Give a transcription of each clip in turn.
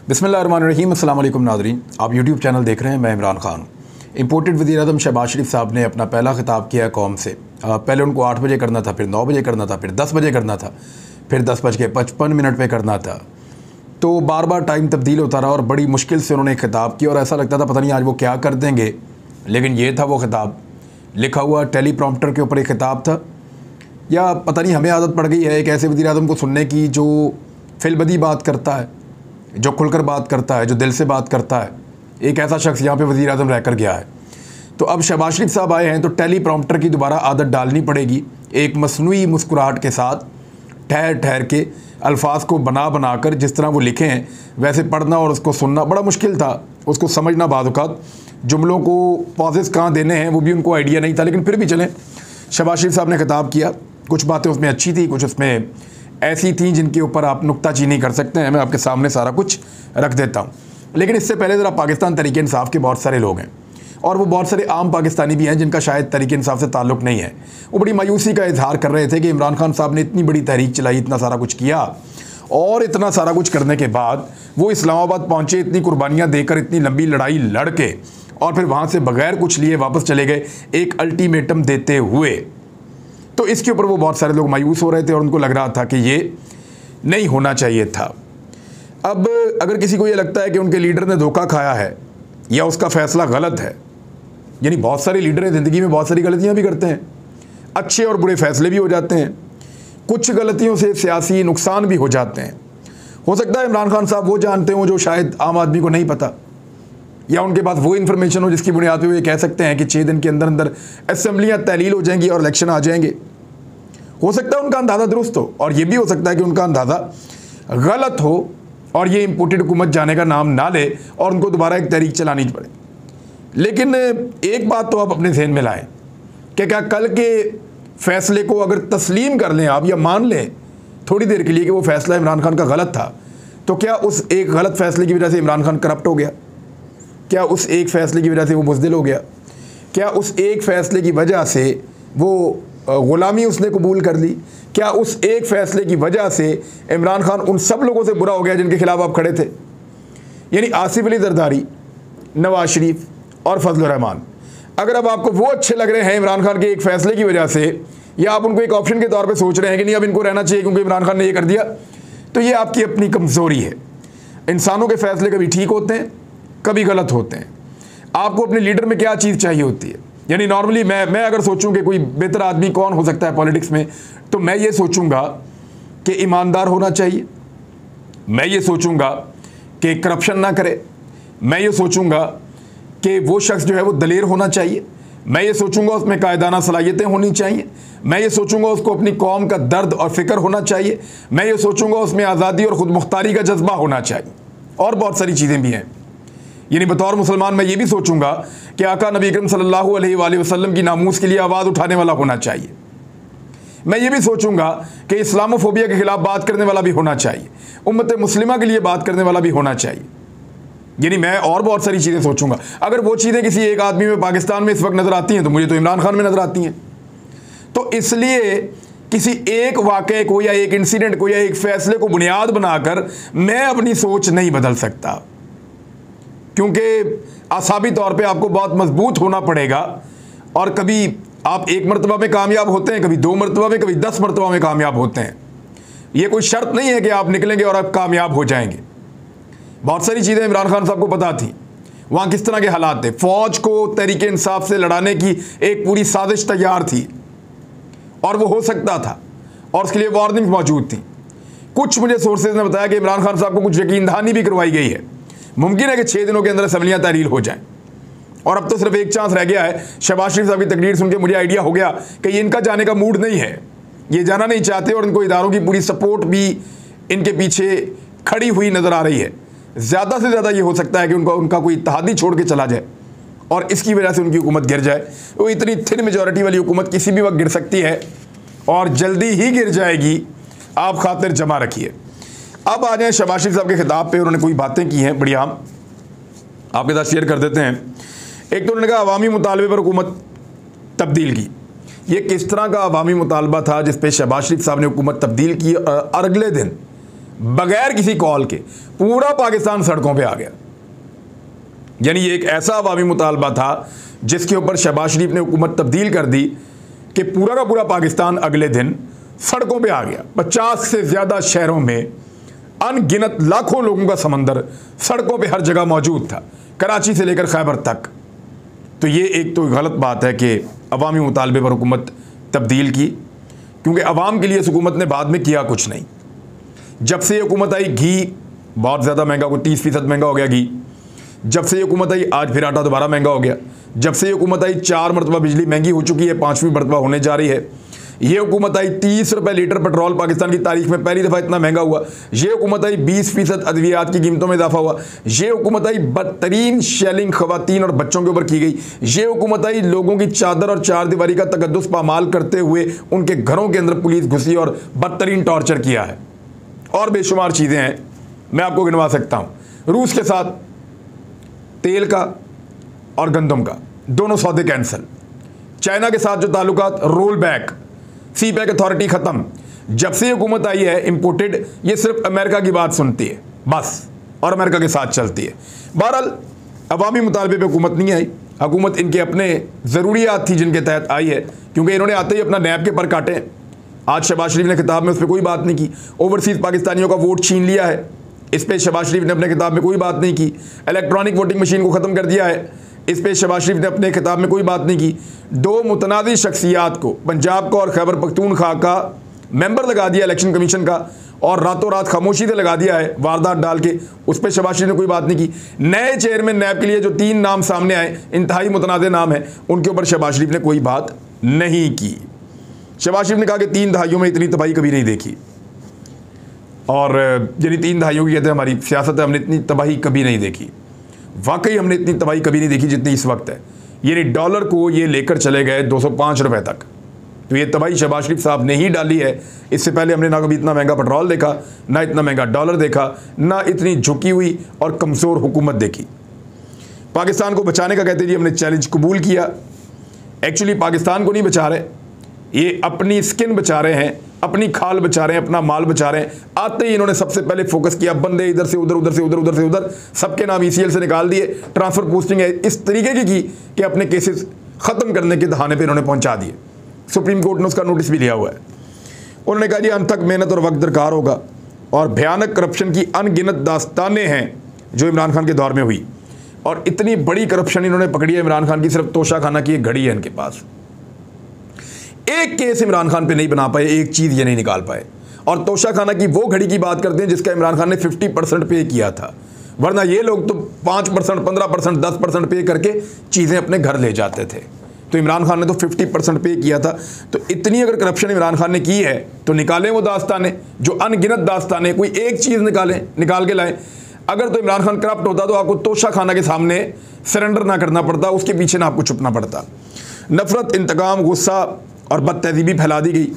बिस्मिल्लाहिर्रहमानिर्रहीम। अस्सलाम वालेकुम नाज़रीन, आप यूट्यूब चैनल देख रहे हैं। मैं इमरान खान। इंपोर्टेड वज़ीर-ए-आज़म शहबाज शरीफ साहब ने अपना पहला ख़िताब किया कौम से। पहले उनको 8 बजे करना था, फिर 9 बजे करना था, फिर 10 बजे करना था, फिर 10:55 पे करना था। तो बार बार टाइम तब्दील होता रहा और बड़ी मुश्किल से उन्होंने ख़िताब किया और ऐसा लगता था पता नहीं आज वो क्या कर देंगे। लेकिन ये था वो ख़िताब, लिखा हुआ टेलीप्रॉम्प्टर के ऊपर एक ख़िताब था। या पता नहीं हमें आदत पड़ गई है एक ऐसे वज़ीर-ए-आज़म को सुनने की जो फिलबदी बात करता है, जो खुलकर बात करता है, जो दिल से बात करता है। एक ऐसा शख्स यहाँ पे वज़ीर-ए-आज़म रहकर गया है। तो अब शहबाज शरीफ साहब आए हैं तो टेलीप्रॉम्प्टर की दोबारा आदत डालनी पड़ेगी। एक मसनूई मुस्कुराहट के साथ ठहर ठहर के अल्फाज को बना बना कर जिस तरह वो लिखे हैं वैसे पढ़ना और उसको सुनना बड़ा मुश्किल था। उसको समझना बाद औक़ात जुमलों को पॉजेस कहाँ देने हैं वो भी उनको आइडिया नहीं था। लेकिन फिर भी चलें, शहबाज शरीफ साहब ने ख़िताब किया। कुछ बातें उसमें अच्छी थी, कुछ उसमें ऐसी थी जिनके ऊपर आप नुक्ताचीनी कर सकते हैं। मैं आपके सामने सारा कुछ रख देता हूँ। लेकिन इससे पहले ज़रा पाकिस्तान तहरीक इंसाफ के बहुत सारे लोग हैं और वो बहुत सारे आम पाकिस्तानी भी हैं जिनका शायद तहरीक इंसाफ से ताल्लुक़ नहीं है। वो बड़ी मायूसी का इजहार कर रहे थे कि इमरान खान साहब ने इतनी बड़ी तहरीक चलाई, इतना सारा कुछ किया और इतना सारा कुछ करने के बाद वो इस्लामाबाद पहुँचे, इतनी कुर्बानियाँ देकर, इतनी लंबी लड़ाई लड़ के और फिर वहाँ से बग़ैर कुछ लिए वापस चले गए एक अल्टीमेटम देते हुए। तो इसके ऊपर वो बहुत सारे लोग मायूस हो रहे थे और उनको लग रहा था कि ये नहीं होना चाहिए था। अब अगर किसी को ये लगता है कि उनके लीडर ने धोखा खाया है या उसका फ़ैसला गलत है, यानी बहुत सारे लीडर ज़िंदगी में बहुत सारी गलतियां भी करते हैं, अच्छे और बुरे फ़ैसले भी हो जाते हैं, कुछ गलतियों से सियासी नुकसान भी हो जाते हैं। हो सकता है इमरान खान साहब वो जानते हों जो शायद आम आदमी को नहीं पता, या उनके पास वो इन्फॉर्मेशन हो जिसकी बुनियाद पर वो ये कह सकते हैं कि 6 दिन के अंदर अंदर असेंबलियाँ तहलील हो जाएंगी और इलेक्शन आ जाएंगे। हो सकता है उनका अंदाज़ा दुरुस्त हो और ये भी हो सकता है कि उनका अंदाज़ा गलत हो और ये इम्पोर्टेड हुकूमत जाने का नाम ना ले और उनको दोबारा एक तहरीक चलानी पड़े। लेकिन एक बात तो आप अपने जहन में लाएं कि क्या कल के फ़ैसले को अगर तस्लीम कर लें आप या मान लें थोड़ी देर के लिए कि वो फ़ैसला इमरान खान का गलत था, तो क्या उस एक गलत फ़ैसले की वजह से इमरान खान करप्ट हो गया? क्या उस एक फ़ैसले की वजह से वो बुज़दिल हो गया? क्या उस एक फ़ैसले की वजह से वो ग़ुलामी उसने कबूल कर ली? क्या उस एक फ़ैसले की वजह से इमरान खान उन सब लोगों से बुरा हो गया जिनके खिलाफ आप खड़े थे? यानी आसिफ अली जरदारी, नवाज शरीफ और फजल रहमान, अगर अब आपको वो अच्छे लग रहे हैं इमरान खान के एक फ़ैसले की वजह से, या आप उनको एक ऑप्शन के तौर पे सोच रहे हैं कि नहीं अब इनको रहना चाहिए क्योंकि इमरान खान ने ये कर दिया, तो ये आपकी अपनी कमज़ोरी है। इंसानों के फ़ैसले कभी ठीक होते हैं, कभी गलत होते हैं। आपको अपने लीडर में क्या चीज़ चाहिए होती है? यानी नॉर्मली मैं अगर सोचूं कि कोई बेहतर आदमी कौन हो सकता है पॉलिटिक्स में, तो मैं ये सोचूंगा कि ईमानदार होना चाहिए, मैं ये सोचूंगा कि करप्शन ना करे, मैं ये सोचूंगा कि वो शख्स जो है वो दलेर होना चाहिए, मैं ये सोचूंगा उसमें कायदाना सलाहियतें होनी चाहिए, मैं ये सोचूंगा उसको अपनी कौम का दर्द और फ़िक्र होना चाहिए, मैं ये सोचूंगा उसमें आज़ादी और ख़ुद मुख्तारी का जज्बा होना चाहिए और बहुत सारी चीज़ें भी हैं। यानी बतौर मुसलमान मैं ये भी सोचूंगा कि आका नबी अकरम सल्लल्लाहु अलैहि वसल्लम की नामूस के लिए आवाज़ उठाने वाला होना चाहिए। मैं ये भी सोचूंगा कि इस्लामोफोबिया के ख़िलाफ़ बात करने वाला भी होना चाहिए, उम्मत मुस्लिमा के लिए बात करने वाला भी होना चाहिए। यानी मैं और बहुत सारी चीज़ें सोचूंगा। अगर वो चीज़ें किसी एक आदमी में पाकिस्तान में इस वक्त नज़र आती हैं तो मुझे तो इमरान खान में नज़र आती हैं। तो इसलिए किसी एक वाक़े को या एक इंसिडेंट को या एक फ़ैसले को बुनियाद बनाकर मैं अपनी सोच नहीं बदल सकता, क्योंकि आसाबी तौर पे आपको बहुत मजबूत होना पड़ेगा। और कभी आप 1 मरतबा में कामयाब होते हैं, कभी 2 मरतबा में, कभी 10 मरतबा में कामयाब होते हैं। ये कोई शर्त नहीं है कि आप निकलेंगे और आप कामयाब हो जाएंगे। बहुत सारी चीज़ें इमरान खान साहब को पता थी, वहाँ किस तरह के हालात थे। फ़ौज को तहरीक इंसाफ से लड़ाने की एक पूरी साजिश तैयार थी और वो हो सकता था और उसके लिए वार्निंग्स मौजूद थी। कुछ मुझे सोर्सेज ने बताया कि इमरान खान साहब को कुछ यकीन दहानी भी करवाई गई है। मुमकिन है कि 6 दिनों के अंदर असेंबलियाँ तहलील हो जाएं और अब तो सिर्फ एक चांस रह गया है। शहबाज शरीफ साहब की तकरीर सुन के मुझे आइडिया हो गया कि ये इनका जाने का मूड नहीं है, ये जाना नहीं चाहते और इनको इदारों की पूरी सपोर्ट भी इनके पीछे खड़ी हुई नज़र आ रही है। ज़्यादा से ज़्यादा ये हो सकता है कि उनका कोई इत्तेहादी छोड़ के चला जाए और इसकी वजह से उनकी हुकूमत गिर जाए। वो इतनी थिन मेजॉरिटी वाली हुकूमत किसी भी वक्त गिर सकती है और जल्दी ही गिर जाएगी, आप खातिर जमा रखिए। अब आ जाए शहबाज शरीफ साहब के खिताब पे। उन्होंने कोई बातें की हैं बड़ी आम, आपके साथ शेयर कर देते हैं। एक तो उन्होंने कहा अवामी मुतालबे पर हुकूमत तब्दील की। ये किस तरह का अवामी मुतालबा था जिस पे शहबाज शरीफ साहब ने हुकूमत तब्दील की और अगले दिन बगैर किसी कॉल के पूरा पाकिस्तान सड़कों पे आ गया। यानी ये एक ऐसा अवामी मुतालबा था जिसके ऊपर शहबाज शरीफ ने हुकूमत तब्दील कर दी कि पूरा का पूरा पाकिस्तान अगले दिन सड़कों पे आ गया। 50 से ज़्यादा शहरों में अनगिनत लाखों लोगों का समंदर सड़कों पे हर जगह मौजूद था, कराची से लेकर खैबर तक। तो ये एक तो गलत बात है कि अवामी मुतालबे पर हुकूमत तब्दील की, क्योंकि अवाम के लिए इस हुकूमत ने बाद में किया कुछ नहीं। जब से हुकूमत आई घी बहुत ज़्यादा महंगा, कोई 30% महंगा हो गया घी। जब से हुकूमत आई आज फिर आटा दोबारा महंगा हो गया। जब से हुकूमत आई 4 मरतबा बिजली महंगी हो चुकी है, 5वीं मरतबा होने जा रही है। ये हुकूमत आई 30 रुपये लीटर पेट्रोल पाकिस्तान की तारीख में पहली दफ़ा इतना महंगा हुआ। ये हुकूमत आई 20% अद्वियात की कीमतों में इजाफा हुआ। ये हुकूमत आई बदतरीन शेलिंग खवातीन और बच्चों के ऊपर की गई। ये हुकूमत आई लोगों की चादर और चार दीवारी का तकद्दुस पामाल करते हुए उनके घरों के अंदर पुलिस घुसी और बदतरीन टॉर्चर किया है। और बेशुमार चीज़ें हैं, मैं आपको गिनवा सकता हूँ। रूस के साथ तेल का और गंदम का दोनों सौदे कैंसिल। चाइना के साथ जो ताल्लुकात रोल बैक, सी पैक अथॉरिटी ख़त्म। जब से हुकूमत आई है इम्पोर्टेड, ये सिर्फ अमेरिका की बात सुनती है बस, और अमेरिका के साथ चलती है। बहरहाल अवामी मुतालबे पे हुकूमत नहीं आई। हुकूमत इनके अपने ज़रूरियात थी जिनके तहत आई है, क्योंकि इन्होंने आते ही अपना नैब के पर काटे। आज शहबाज शरीफ ने खिताब में उस पर कोई बात नहीं की। ओवरसीज़ पाकिस्तानियों का वोट छीन लिया है, इस पर शहबाज शरीफ ने अपने खिताब में कोई बात नहीं की। इलेक्ट्रॉनिक वोटिंग मशीन को ख़त्म कर दिया है, इस पर शहबाज शरीफ ने अपने खिताब में कोई बात नहीं की। 2 मुतनादी शख्सियात को, पंजाब का और खैबर पख्तूनख्वा का मेंबर लगा दिया इलेक्शन कमीशन का, और रातों रात खामोशी से लगा दिया है वारदात डाल के, उस पर शहबाज शरीफ ने कोई बात नहीं की। नए चेयरमैन नैब के लिए जो 3 नाम सामने आए, इंतहाई मुतनादे नाम है, उनके ऊपर शहबाज शरीफ ने कोई बात नहीं की। शहबाज शरीफ ने कहा कि 3 दहाइयों में इतनी तबाही कभी नहीं देखी, और यानी 3 दहाइयों की कहते हैं हमारी सियासत है, हमने इतनी तबाही कभी नहीं देखी। वाकई हमने इतनी तबाही कभी नहीं देखी जितनी इस वक्त है। यानी डॉलर को ये लेकर चले गए 205 रुपये तक। तो ये तबाही शहबाज शरीफ साहब ने ही डाली है। इससे पहले हमने ना कभी इतना महंगा पेट्रोल देखा, ना इतना महंगा डॉलर देखा, ना इतनी झुकी हुई और कमज़ोर हुकूमत देखी। पाकिस्तान को बचाने का कहते जी हमने चैलेंज कबूल किया। एक्चुअली पाकिस्तान को नहीं बचा रहे, ये अपनी स्किन बचा रहे हैं, अपनी खाल बचा रहे हैं, अपना माल बचा रहे हैं। आते ही इन्होंने सबसे पहले फोकस किया, बंदे इधर से उधर, उधर से उधर, उधर से उधर, सबके नाम ECL से निकाल दिए। ट्रांसफ़र पोस्टिंग है इस तरीके की कि अपने केसेस ख़त्म करने के दहाने पे इन्होंने पहुंचा दिए। सुप्रीम कोर्ट ने उसका नोटिस भी लिया हुआ है। उन्होंने कहा जी अनथक मेहनत और वक्त दरकार होगा, और भयानक करप्शन की अनगिनत दास्तानें हैं जो इमरान खान के दौर में हुई। और इतनी बड़ी करप्शन इन्होंने पकड़ी है इमरान खान की, सिर्फ तोशा खाना की एक घड़ी है इनके पास। एक केस इमरान खान पे नहीं बना पाए, एक चीज़ ये नहीं निकाल पाए। और तोशा खाना की वो घड़ी की बात करते हैं जिसका इमरान खान ने 50% पे किया था, वरना ये लोग तो 5%, 15%, 10% पे करके चीज़ें अपने घर ले जाते थे। तो इमरान खान ने तो 50% पे किया था। तो इतनी अगर करप्शन इमरान खान ने की है तो निकालें वो दास्तानें, जो अनगिनत दास्तानें, कोई एक चीज़ निकाल के लाएं। अगर तो इमरान खान करप्ट होता तो आपको तोशा खाना के सामने सरेंडर ना करना पड़ता, उसके पीछे ना आपको छुपना पड़ता। नफरत, इंतकाम, गुस्सा और बदतहजीबी फैला दी गई।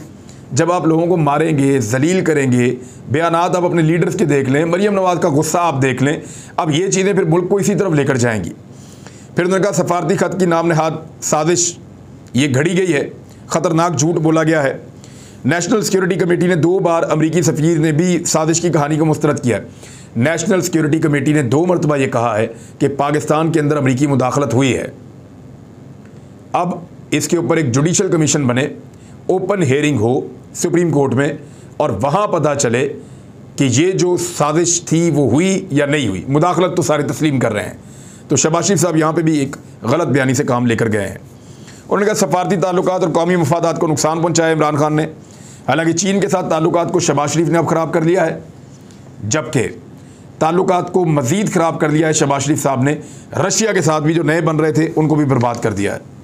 जब आप लोगों को मारेंगे, जलील करेंगे, बयानात आप अपने लीडर्स के देख लें, मरियम नवाज़ का गुस्सा आप देख लें, अब ये चीज़ें फिर मुल्क को इसी तरफ लेकर जाएंगी। फिर उन्होंने कहा सफारती ख़त की नाम नहाद साजिश ये घड़ी गई है, ख़तरनाक झूठ बोला गया है। नेशनल सिक्योरिटी कमेटी ने 2 बार, अमरीकी सफ़ीर ने भी साजिश की कहानी को मुस्तरद किया है। नेशनल सिक्योरिटी कमेटी ने 2 मरतबा ये कहा है कि पाकिस्तान के अंदर अमरीकी मुदाखलत हुई है। अब इसके ऊपर एक जुडिशल कमीशन बने, ओपन हेयरिंग हो सुप्रीम कोर्ट में, और वहाँ पता चले कि ये जो साजिश थी वो हुई या नहीं हुई। मुदाखलत तो सारे तस्लीम कर रहे हैं। तो शहबाज शरीफ साहब यहाँ पे भी एक गलत बयानी से काम लेकर गए हैं। उन्होंने कहा सफारती ताल्लुकात और कौमी मफादात को नुकसान पहुँचाया इमरान खान ने। हालांकि चीन के साथ ताल्लुकात को शहबाज शरीफ ने अब ख़राब कर लिया है, जबकि ताल्लुकात को मज़ीद ख़राब कर लिया है शहबाज शरीफ साहब ने। रशिया के साथ भी जो नए बन रहे थे उनको भी बर्बाद कर दिया है।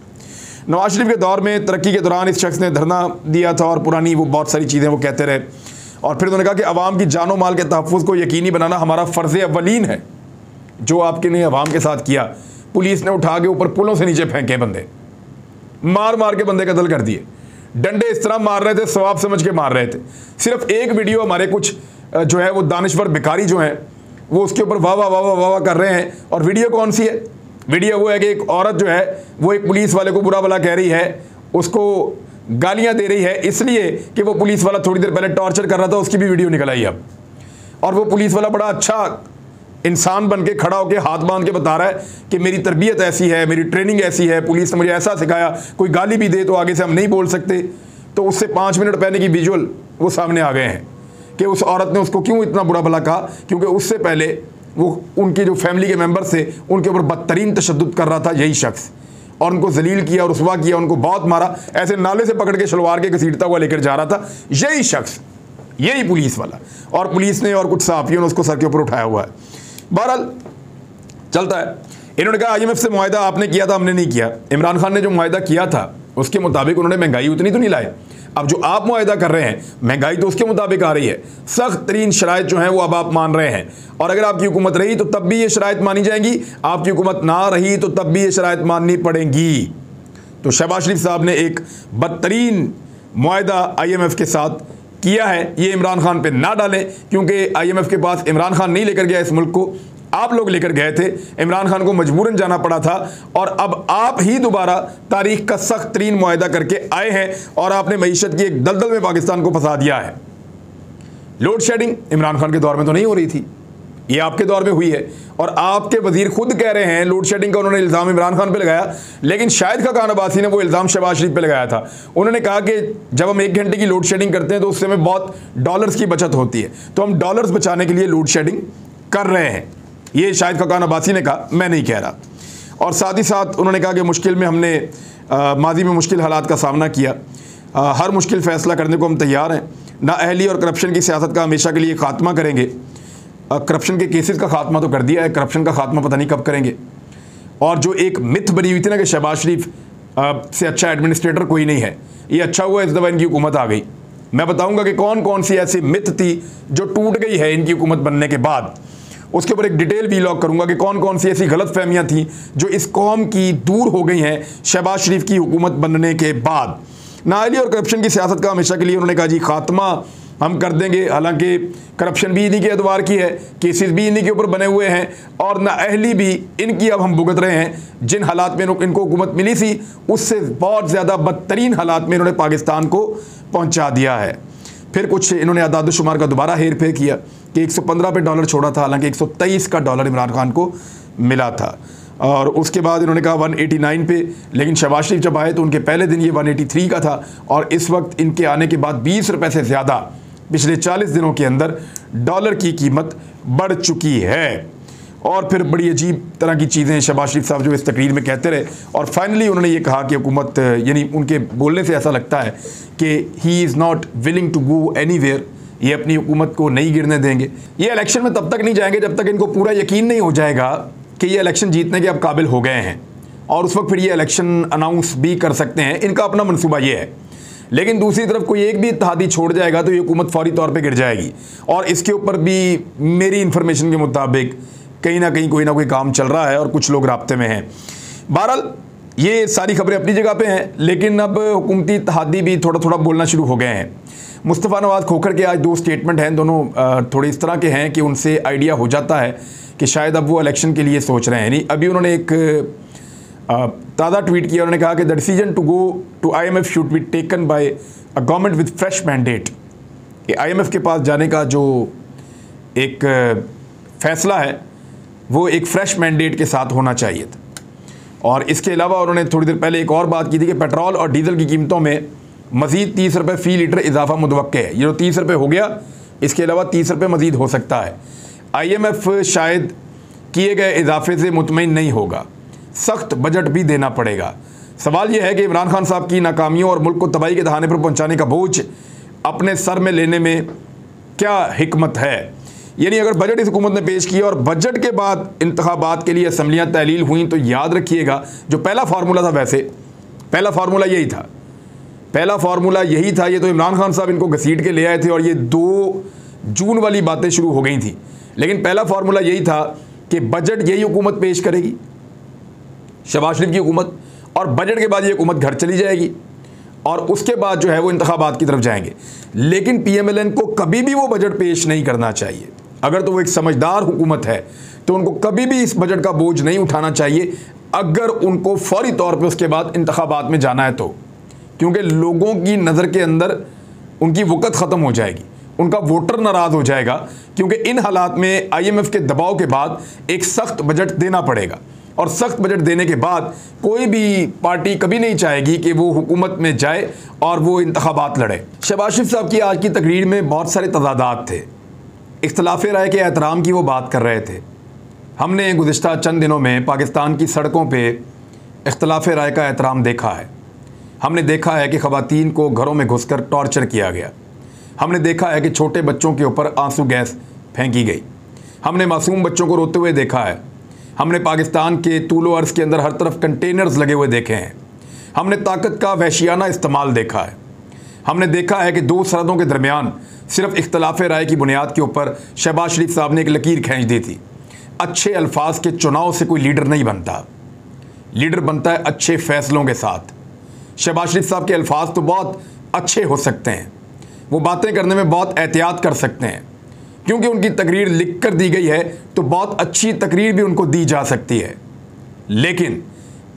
नवाज शरीफ के दौर में तरक्की के दौरान इस शख्स ने धरना दिया था, और पुरानी वो बहुत सारी चीज़ें वो कहते रहे। और फिर उन्होंने कहा कि अवाम की जानो माल के तहफ़्फ़ुज़ को यकीनी बनाना हमारा फ़र्ज़ अव्वलीन है। जो आपके ने अवाम के साथ किया, पुलिस ने उठा के ऊपर पुलों से नीचे फेंके बंदे, मार मार के बंदे कत्ल कर दिए। डंडे इस तरह मार रहे थे, सवाब समझ के मार रहे थे। सिर्फ एक वीडियो हमारे कुछ जो है वो दानिश्वर भिखारी जो हैं वो उसके ऊपर वाह वाह वाह वाह वाह कर रहे हैं। और वीडियो कौन सी है? वीडियो वो है कि एक औरत जो है वो एक पुलिस वाले को बुरा भला कह रही है, उसको गालियां दे रही है, इसलिए कि वो पुलिस वाला थोड़ी देर पहले टॉर्चर कर रहा था, उसकी भी वीडियो निकल आई। अब और वो पुलिस वाला बड़ा अच्छा इंसान बन के खड़ा होकर हाथ बांध के बता रहा है कि मेरी तरबियत ऐसी है, मेरी ट्रेनिंग ऐसी है, पुलिस ने मुझे ऐसा सिखाया, कोई गाली भी दे तो आगे से हम नहीं बोल सकते। तो उससे 5 मिनट पहले की विजुअल वो सामने आ गए हैं कि उस औरत ने उसको क्यों इतना बुरा भला कहा, क्योंकि उससे पहले वो उनके जो फैमिली के मेंबर थे उनके ऊपर बदतरीन तशद्दुद कर रहा था यही शख्स, और उनको जलील किया, रुसवा किया, उनको बहुत मारा, ऐसे नाले से पकड़ के शलवार के घसीटता हुआ लेकर जा रहा था यही शख्स, यही पुलिस वाला। और पुलिस ने और कुछ सहाफ़ियों ने उसको सर के ऊपर उठाया हुआ है। बहरहाल चलता है। इन्होंने कहा IMF से मुआहिदा आपने किया था, हमने नहीं किया। इमरान खान ने जो मुआहिदा किया था उसके मुताबिक उन्होंने महंगाई उतनी तो नहीं लाए। अब जो आप मुआहिदा कर रहे हैं महंगाई तो उसके मुताबिक आ रही है, सख्त तरीन शराइत जो हैं वो अब आप मान रहे हैं, और अगर आपकी हुकूमत रही तो तब भी ये शराइत मानी जाएंगी, आपकी हुकूमत ना रही तो तब भी ये शराइत माननी पड़ेंगी। तो शहबाज शरीफ साहब ने एक बदतरीन मुआहिदा IMF के साथ किया है, ये इमरान खान पे ना डालें, क्योंकि IMF के पास इमरान खान नहीं लेकर गया इस मुल्क को, आप लोग लेकर गए थे, इमरान खान को मजबूरन जाना पड़ा था, और अब आप ही दोबारा तारीख का सख्त तरीन मुआहिदा करके आए हैं और आपने मईशत की एक दलदल में पाकिस्तान को फंसा दिया है। लोड शेडिंग इमरान खान के दौर में तो नहीं हो रही थी, ये आपके दौर में हुई है, और आपके वजीर खुद कह रहे हैं लोड शेडिंग का उन्होंने इल्ज़ाम इमरान खान पे लगाया, लेकिन शाहिद खाकान अब्बासी ने वो इल्ज़ाम शहबाज शरीफ पे लगाया था। उन्होंने कहा कि जब हम 1 घंटे की लोड शेडिंग करते हैं तो उससे हमें बहुत डॉलर्स की बचत होती है, तो हम डॉलर्स बचाने के लिए लोड शेडिंग कर रहे हैं। ये शाहिद खाकान अब्बासी ने कहा, मैं नहीं कह रहा। और साथ ही साथ उन्होंने कहा कि मुश्किल में हमने माजी में मुश्किल हालात का सामना किया, हर मुश्किल फ़ैसला करने को हम तैयार हैं, नाअहली और करप्शन की सियासत का हमेशा के लिए खात्मा करेंगे। करप्शन के केसेस का खात्मा तो कर दिया है, करप्शन का खात्मा पता नहीं कब करेंगे। और जो एक मिथ बनी हुई थी ना कि शहबाज शरीफ से अच्छा एडमिनिस्ट्रेटर कोई नहीं है, ये अच्छा हुआ इस दफ़ा इनकी हुकूमत आ गई। मैं बताऊंगा कि कौन कौन सी ऐसी मिथ थी जो टूट गई है इनकी हुकूमत बनने के बाद, उसके ऊपर एक डिटेल वीलॉग करूंगा कि कौन कौन सी ऐसी गलत फहमियाँ थी जो इस कौम की दूर हो गई हैं शहबाज शरीफ की हुकूमत बनने के बाद। नाअहली और करप्शन की सियासत का हमेशा के लिए उन्होंने कहा जी खात्मा हम कर देंगे, हालांकि करप्शन भी इन्हीं के अदवार की है, केसेस भी इन्हीं के ऊपर बने हुए हैं, और नाअहली भी इनकी अब हम भुगत रहे हैं। जिन हालात में इनको हुकूमत मिली थी उससे बहुत ज़्यादा बदतरीन हालात में इन्होंने पाकिस्तान को पहुंचा दिया है। फिर कुछ इन्होंने अदाद शुमार का दोबारा हेर फेर किया कि 115 पे डॉलर छोड़ा था, हालांकि 123 का डॉलर इमरान खान को मिला था, और उसके बाद इन्होंने कहा 189 पे, लेकिन शहबाज शरीफ जब आए तो उनके पहले दिन ये 183 का था, और इस वक्त इनके आने के बाद 20 रुपये से ज़्यादा पिछले 40 दिनों के अंदर डॉलर की कीमत बढ़ चुकी है। और फिर बड़ी अजीब तरह की चीज़ें शहबाज शरीफ साहब जो इस तकरीर में कहते रहे, और फाइनली उन्होंने ये कहा कि हुकूमत, यानी उनके बोलने से ऐसा लगता है कि he is not willing to go anywhere, ये अपनी हुकूमत को नहीं गिरने देंगे। ये इलेक्शन में तब तक नहीं जाएंगे जब तक इनको पूरा यकीन नहीं हो जाएगा कि ये इलेक्शन जीतने के अब काबिल हो गए हैं, और उस वक्त फिर ये इलेक्शन अनाउंस भी कर सकते हैं। इनका अपना मनसूबा ये है। लेकिन दूसरी तरफ कोई एक भी इत्तेहादी छोड़ जाएगा तो ये हुकूमत फौरी तौर पे गिर जाएगी, और इसके ऊपर भी मेरी इन्फॉर्मेशन के मुताबिक कहीं ना कहीं कोई ना कोई काम चल रहा है और कुछ लोग राब्ते में हैं। बहरहाल ये सारी खबरें अपनी जगह पे हैं, लेकिन अब हुकूमती इत्तेहादी भी थोड़ा थोड़ा बोलना शुरू हो गए हैं। मुस्तफ़ा नवाज़ खोखर के आज 2 स्टेटमेंट हैं, दोनों थोड़े इस तरह के हैं कि उनसे आइडिया हो जाता है कि शायद अब वो इलेक्शन के लिए सोच रहे हैं। यानी अभी उन्होंने एक ताज़ा ट्वीट किया, उन्होंने कहा कि the decision to go to IMF should be taken by a government with fresh mandate. कि IMF के पास जाने का जो एक फ़ैसला है वो एक फ्रेश मैंडेट के साथ होना चाहिए था। और इसके अलावा उन्होंने थोड़ी देर पहले एक और बात की थी कि पेट्रोल और डीजल की कीमतों में मज़ीद 30 रुपये फ़ी लीटर इजाफा मुतवक्के है। ये जो 30 रुपये हो गया, इसके अलावा 30 रुपये मज़ीद हो सकता है। IMF शायद किए गए इजाफे से मुतमईन नहीं होगा, सख्त बजट भी देना पड़ेगा। सवाल यह है कि इमरान खान साहब की नाकामियों और मुल्क को तबाही के दहाने पर पहुंचाने का बोझ अपने सर में लेने में क्या हिकमत है। यानी अगर बजट इस हुकूमत ने पेश किया और बजट के बाद इंतखाबात के लिए असम्बलियाँ तहलील हुई, तो याद रखिएगा जो पहला फार्मूला था, वैसे पहला फार्मूला यही था, पहला फार्मूला यही था। ये तो इमरान खान साहब इनको घसीट के ले आए थे और ये 2 जून वाली बातें शुरू हो गई थी, लेकिन पहला फार्मूला यही था कि बजट यही हुकूमत पेश करेगी, शहबाज शरीफ की हुकूमत, और बजट के बाद ये हुकूमत घर चली जाएगी, और उसके बाद जो है वो इंतखाबात की तरफ जाएंगे। लेकिन PMLN को कभी भी वो बजट पेश नहीं करना चाहिए। अगर तो वो एक समझदार हुकूमत है तो उनको कभी भी इस बजट का बोझ नहीं उठाना चाहिए, अगर उनको फौरी तौर पे उसके बाद इंतखाबात में जाना है तो, क्योंकि लोगों की नज़र के अंदर उनकी वक़्त ख़त्म हो जाएगी, उनका वोटर नाराज़ हो जाएगा क्योंकि इन हालात में IMF के दबाव के बाद एक सख्त बजट देना पड़ेगा, और सख्त बजट देने के बाद कोई भी पार्टी कभी नहीं चाहेगी कि वो हुकूमत में जाए और वो इंतखाबात लड़े। शहबाज शरीफ साहब की आज की तकरीर में बहुत सारे तजादात थे। इख्तलाफ राय के एहतराम की वो बात कर रहे थे। हमने गुज़िश्ता चंद दिनों में पाकिस्तान की सड़कों पे इख्तलाफ राय का एहतराम देखा है। हमने देखा है कि ख़वातीन को घरों में घुसकर टॉर्चर किया गया। हमने देखा है कि छोटे बच्चों के ऊपर आंसू गैस फेंकी गई। हमने मासूम बच्चों को रोते हुए देखा है। हमने पाकिस्तान के तूलो अर्ज़ के अंदर हर तरफ कंटेनर्स लगे हुए देखे हैं। हमने ताकत का वहशियाना इस्तेमाल देखा है। हमने देखा है कि दो सरहदों के दरमियान सिर्फ इख्तलाफ राय की बुनियाद के ऊपर शहबाज शरीफ साहब ने एक लकीर खींच दी थी। अच्छे अल्फाज के चुनाव से कोई लीडर नहीं बनता, लीडर बनता है अच्छे फ़ैसलों के साथ। शहबाज शरीफ साहब के अल्फाज तो बहुत अच्छे हो सकते हैं, वो बातें करने में बहुत एहतियात कर सकते हैं, क्योंकि उनकी तकरीर लिख कर दी गई है तो बहुत अच्छी तकरीर भी उनको दी जा सकती है। लेकिन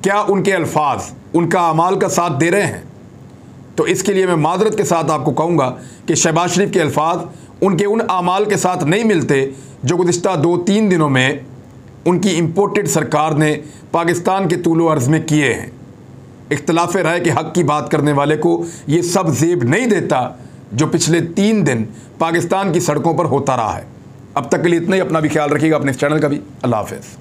क्या उनके अल्फाज उनका अमाल का साथ दे रहे हैं? तो इसके लिए मैं माजरत के साथ आपको कहूँगा कि शहबाज शरीफ के अल्फाज उनके उन अमाल के साथ नहीं मिलते जो गुज़िश्ता 2-3 दिनों में उनकी इम्पोर्टेड सरकार ने पाकिस्तान के तूलो अर्ज़ में किए हैं। इख्तलाफ राय के हक़ की बात करने वाले को ये सब ज़ेब नहीं देता जो पिछले 3 दिन पाकिस्तान की सड़कों पर होता रहा है। अब तक के लिए इतना ही। अपना भी ख्याल रखिएगा, अपने इस चैनल का भी। अल्लाह हाफ़िज़।